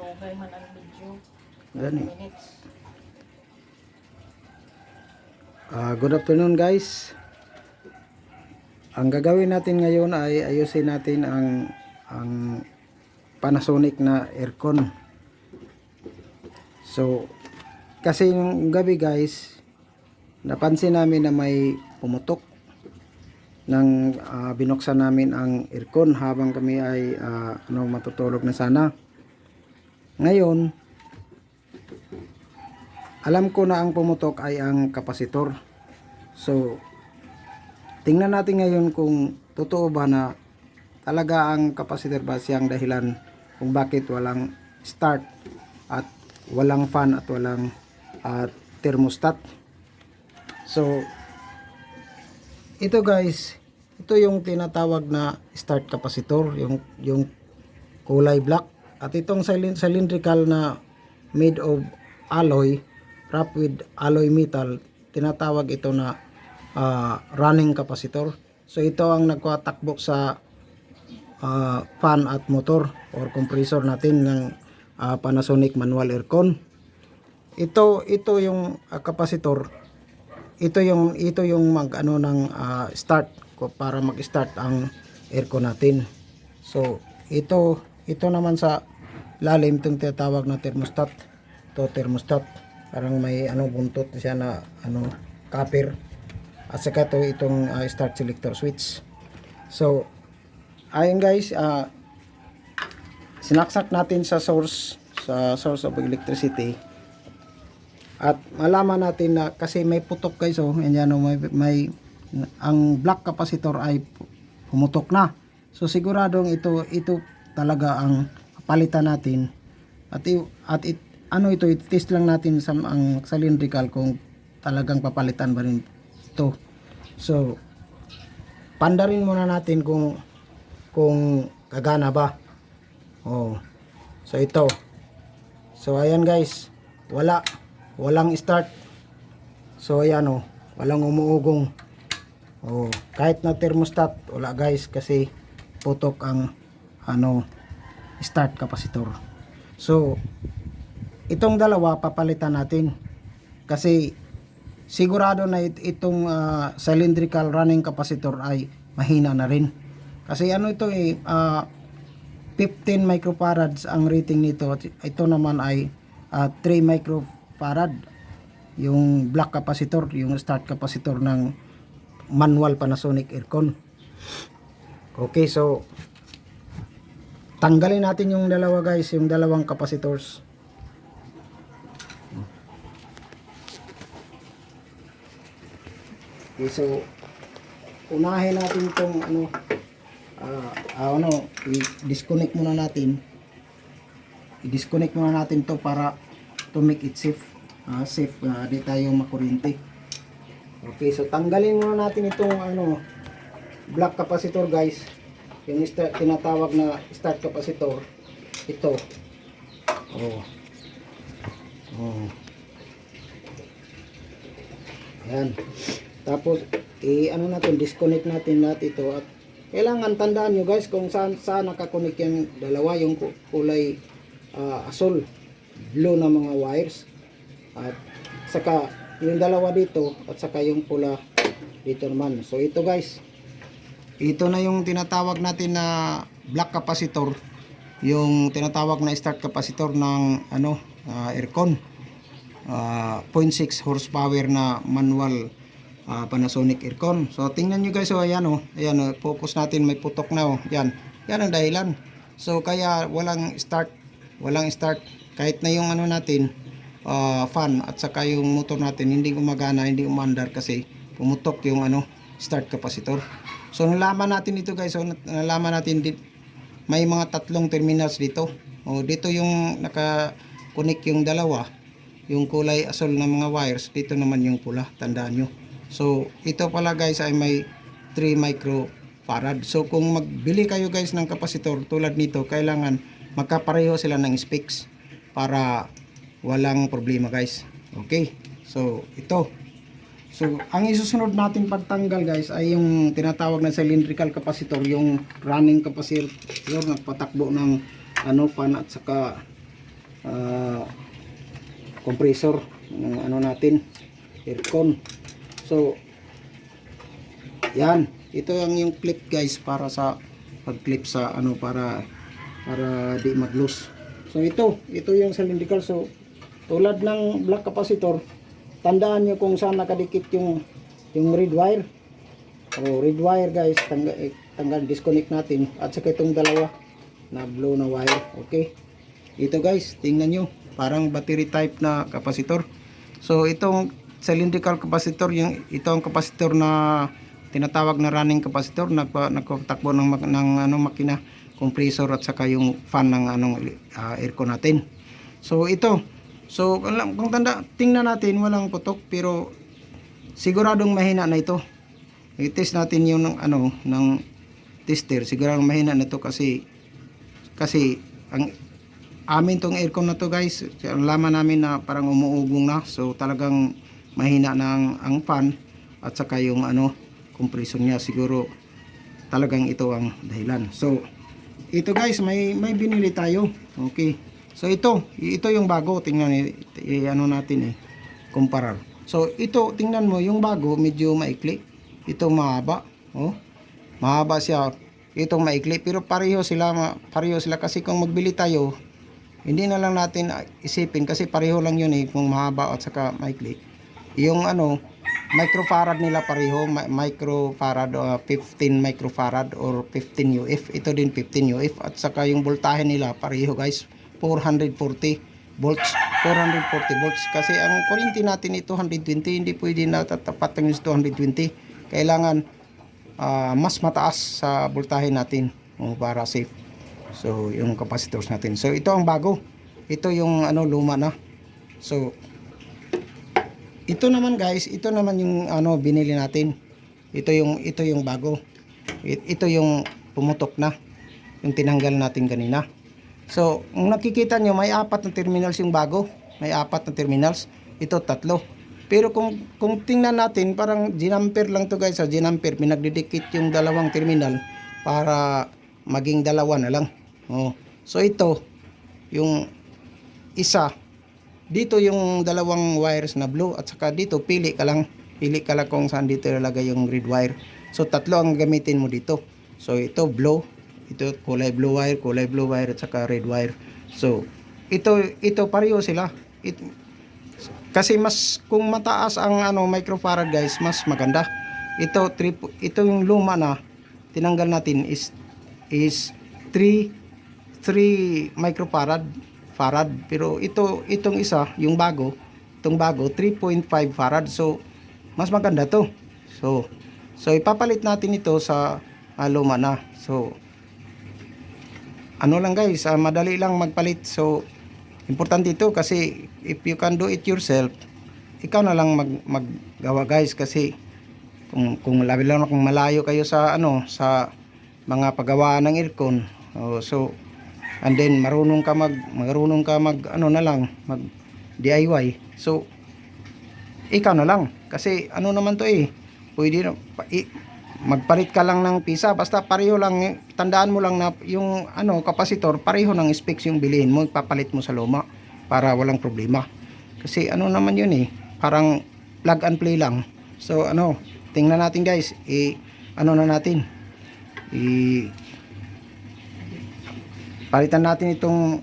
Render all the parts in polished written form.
Dugay man ang video. Gani. Minutes. Good afternoon guys. Ang gagawin natin ngayon ay ayusin natin ang Panasonic na aircon. So kasi yung gabi guys, napansin namin na may pumutok nang binuksan namin ang aircon habang kami ay matutulog na sana. Ngayon, alam ko na ang pumutok ay ang kapasitor. So tingnan natin ngayon kung totoo ba na talaga ang kapasitor ba siyang dahilan kung bakit walang start at walang fan at walang thermostat. So ito guys, ito yung tinatawag na start capacitor, yung kulay black, at itong cylindrical na made of alloy, wrapped with alloy metal, tinatawag ito na running capacitor. So ito ang nagtatakbo sa fan at motor or compressor natin ng Panasonic manual aircon. Ito yung capacitor. Ito yung mag-ano ng start para mag-start ang aircon natin. So ito naman sa lalim, itong tinatawag na thermostat. Ito thermostat, parang may buntot siya na copper. At saka itong start selector switch. So ayun guys, sinaksak natin sa source of electricity. At malaman natin na kasi may putok guys, may ang black capacitor ay pumutok na. So siguradong ito talaga ang palitan natin. At i-test lang natin ang cylindrical kung talagang papalitan ba rin ito. So pandarin muna natin kung gagana ba. So ito. So ayan guys, walang start. So ayan walang umuugong. Kahit na thermostat, wala guys, kasi putok ang start capacitor. So itong dalawa papalitan natin kasi sigurado na itong cylindrical running capacitor ay mahina na rin. Kasi ito 15 microfarads ang rating nito. Ito naman ay 3 microfarad yung black capacitor, yung start capacitor ng manual Panasonic aircon. Okay, so tanggalin natin yung dalawa guys, yung dalawang capacitors. Okay, so unahin natin itong i-disconnect muna natin. I-disconnect muna natin to para to make it safe. Di tayo makuryente. Okay, so tanggalin muna natin itong black capacitor guys. Yung tinatawag na start capacitor. Ito. Ayan. Tapos disconnect natin lahat ito. At kailangan tandaan nyo guys kung saan nakakonek yung dalawa, yung kulay asul, blue na mga wires, at saka yung dalawa dito, at saka yung pula dito naman. So ito guys, ito na yung tinatawag natin na black capacitor, yung tinatawag na start capacitor ng aircon, 0.6 horsepower na manual Panasonic aircon. So tingnan nyo guys, ayan focus natin, may putok na yan ang dahilan. So kaya walang start kahit na yung natin fan at saka yung motor natin hindi gumagana, hindi umandar kasi pumutok yung start capacitor. So nalaman natin ito guys, nalaman natin may mga tatlong terminals dito. Dito yung naka-connect yung dalawa, yung kulay asul na mga wires, dito naman yung pula, tandaan nyo. So ito pala guys ay may 3 microfarad. So kung magbili kayo guys ng kapasitor tulad nito, kailangan magkapareho sila ng specs para walang problema guys. Okay, so ito. So ang isusunod natin pagtanggal guys ay yung tinatawag na cylindrical capacitor, yung running capacitor, nagpatakbo ng fan at saka ah, compressor ng ano natin, aircon. So yan, ito yung clip guys para sa pag-clip sa ano, para di mag-loose. So ito yung cylindrical. So tulad ng black capacitor, tandaan nyo kung saan nakadikit yung red wire. O red wire guys, tanggal, disconnect natin, at saka itong dalawa na blue na wire. Okay, ito guys, tingnan nyo, parang battery type na capacitor. So itong cylindrical capacitor, itong capacitor na tinatawag na running capacitor, nagtatakbo ng ano, makina, compressor at saka yung fan ng aircon natin. So ito, so kung tingnan natin, walang putok, pero siguradong mahina na ito. I-test natin yung ng tester, siguradong mahina na ito kasi ang amin tong aircon na to guys, ang laman namin na parang umuugong na. So talagang mahina na ang fan at saka yung compressor niya. Siguro talagang ito ang dahilan. So ito guys, may binili tayo. Okay, so ito yung bago. Tingnan natin kumparar. So ito, tingnan mo, yung bago medyo maikli, ito mahaba. Mahaba siya, itong maikli, pero pareho sila kasi kung magbili tayo, hindi na lang natin isipin kasi pareho lang yun kung mahaba at saka maikli. Yung microfarad nila pareho, microfarad, 15 microfarad or 15 UF. Ito din 15 UF, at saka yung voltahe nila pareho guys, 440 volts. 440 volts kasi ang kuryente natin ito 120, hindi pwede na tatapat ng 220. Kailangan mas mataas sa voltahe natin para safe. So yung capacitors natin. So ito ang bago. Ito yung luma na. So ito naman guys, ito naman yung binili natin. Ito yung bago. Ito yung pumutok na, yung tinanggal natin kanina. So kung nakikita nyo, may 4 na terminals yung bago. May 4 na terminals. Ito 3. Pero kung tingnan natin, parang ginamper lang to guys. Sa ginamper, pinagdidikit yung dalawang terminal para maging dalawa na lang. So ito yung isa. Dito yung dalawang wires na blue, at saka dito pili ka lang kung saan dito ilalagay yung red wire. So 3 ang gamitin mo dito. So ito blue, ito kulay blue wire at saka red wire. So ito pareho sila. Kasi mas kung mataas ang microfarad guys, mas maganda. Ito yung luma na tinanggal natin is 3 microfarad. Pero itong isa, yung bago, 3.5 farad. So mas maganda to. So ipapalit natin ito sa luma na. So lang guys, madali lang magpalit. So importante ito kasi if you can do it yourself, ikaw na lang maggawa guys, kasi kung labi lang kung malayo kayo sa sa mga paggawaan ng aircon, so and then marunong ka mag DIY. So ikaw na lang, kasi naman to pwede na magpalit ka lang ng pisa, basta pareho lang. Tandaan mo lang na yung kapasitor, pareho ng specs yung bilhin mo, ipapalit mo sa luma para walang problema. Kasi naman yun parang plug and play lang. So tingnan natin guys, na natin palitan natin itong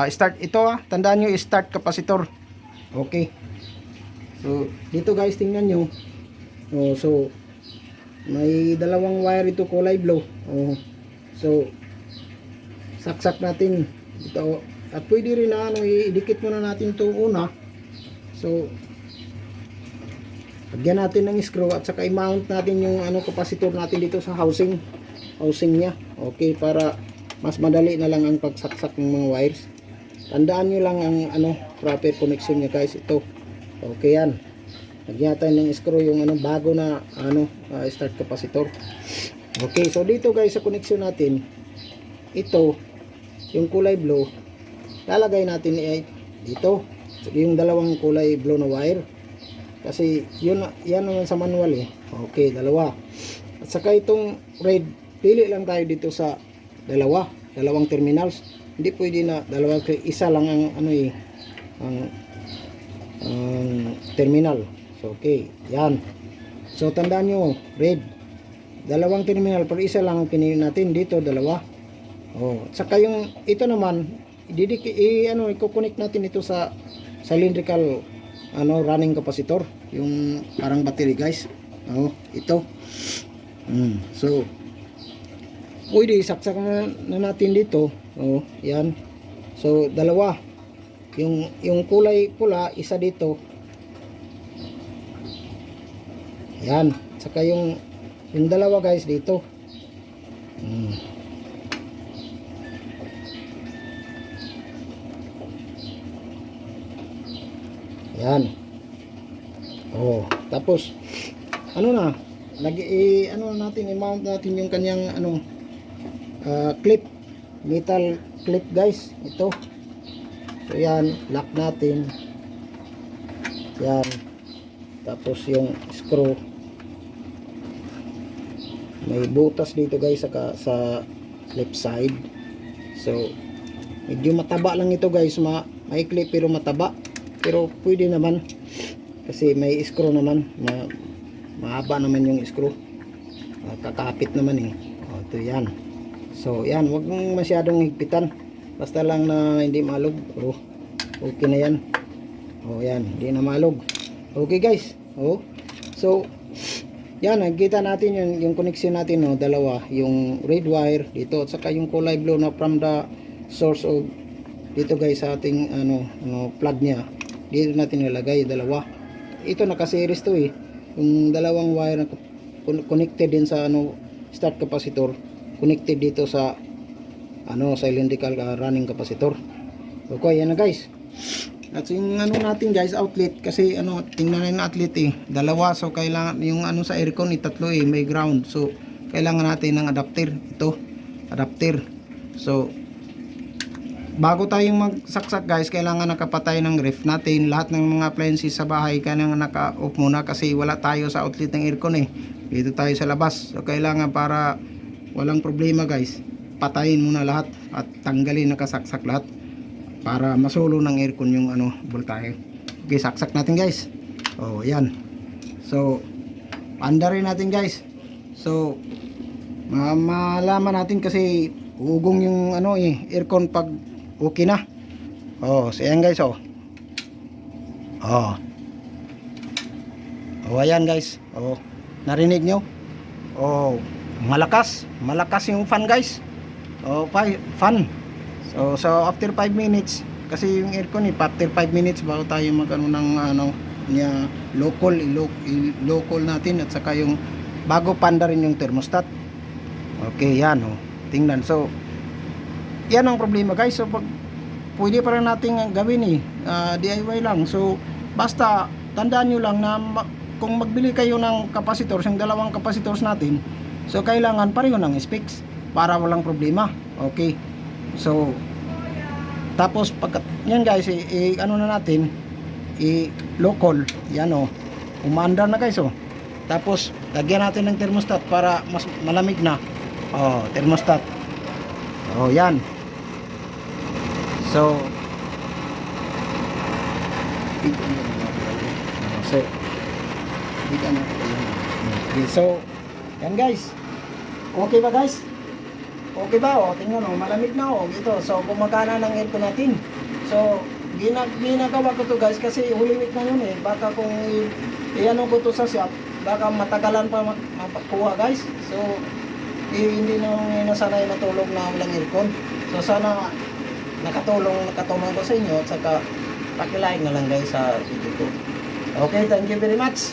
start ito. Tandaan nyo, start capacitor. Okay, so dito guys, tingnan nyo. So may dalawang wire ito, kulay blue. So saksak natin dito, at pwede rin na idikit muna natin ito una. So lagyan natin ng screw at saka i-mount natin yung capacitor natin dito sa housing niya. Okay, para mas madali na lang ang pagsaksak ng mga wires. Tandaan nyo lang ang proper connection niya guys. Ito okay yan. Lagyan natin ng screw yung bago na start capacitor. Okay, so dito guys sa connection natin, ito yung kulay blue, lalagay natin dito yung dalawang kulay blue na wire, kasi yan naman sa manual Okay, dalawa. At saka itong red, pili lang tayo dito sa dalawang terminals. hindi pwede na dalawa, isa lang ang ano eh, ang terminal. So okay, yan. So tandaan nyo, red, dalawang terminal pero isa lang ang pinili natin dito, dalawa. Oh, at saka yung ito naman, i-connect natin ito sa cylindrical running capacitor, yung parang battery guys. Oh, ito. So pwede saksak na natin dito. Oh, yan. So dalawa. Yung kulay pula, isa dito. Yan. Saka yung dalawa guys dito. Yan. Oh, tapos ano na? Natin i-mount natin yung kanyang clip, metal clip guys. Ito. So yan, lock natin. Yan. Tapos yung screw. May butas dito guys sa left side. So medyo mataba lang ito guys, maikli pero mataba. Pero pwede naman kasi may screw naman, mahaba naman yung screw. Kakapit naman eh. Ito yan. So yan, wag mong masyadong higpitan. Basta lang na hindi malog. Okay na yan. Yan, hindi na malog. Okay guys. So yan, nakikita natin yung connection natin, dalawa, yung red wire dito at saka yung kulay blue na from the source of dito guys sa ating plug niya. Dito natin nilagay dalawa. Ito naka-series to eh. Yung dalawang wire na connected din sa start capacitor, connected dito sa cylindrical running capacitor. Okay, yan na guys. At yung natin guys, outlet, kasi tingnan natin outlet eh, dalawa. So kailangan yung sa aircon tatlo eh, may ground. So kailangan natin ng adapter. Ito, adapter. So bago tayong magsaksak guys, kailangan nakapatay ng ref natin. Lahat ng mga appliances sa bahay kailangan naka-off muna kasi wala tayo sa outlet ng aircon eh. Dito tayo sa labas. So kailangan, para walang problema guys, patayin muna lahat at tanggalin, nakasaksak lahat para masulo ng aircon yung voltahe. Okay, saksak natin guys. Yan. So andarin natin guys. So malaman natin kasi ugong yung aircon pag okay na. So yan guys. Ayan guys. Narinig nyo? Malakas yung fan guys. Fan. So after 5 minutes, kasi yung aircon after 5 minutes bago tayo niya local natin, at saka yung bago panda rin yung thermostat. Okay, yan tingnan. So yan ang problema guys. So pwede pa rin natin gawin DIY lang. So basta tandaan nyo lang na kung magbili kayo ng capacitors, yung dalawang capacitors natin, so kailangan pareho ng specs para walang problema. Okay. So tapos pag yan guys, na natin local yan umaandar na guys. Tapos lagyan natin ng thermostat para mas malamig na. Thermostat. Yan. So yan guys. Okay ba guys? Okay ba? Tingnan malamig na ito. So gumagana ng aircon natin. So ginagawa ko to guys kasi Holy Week na yun eh. Baka kung ko to sa shop, baka matagalan pa mapakuha guys. So hindi na nasanay matulog na walang aircon. So sana nakatulong ko sa inyo, at saka pakilike na lang guys sa video ko. Okay, thank you very much.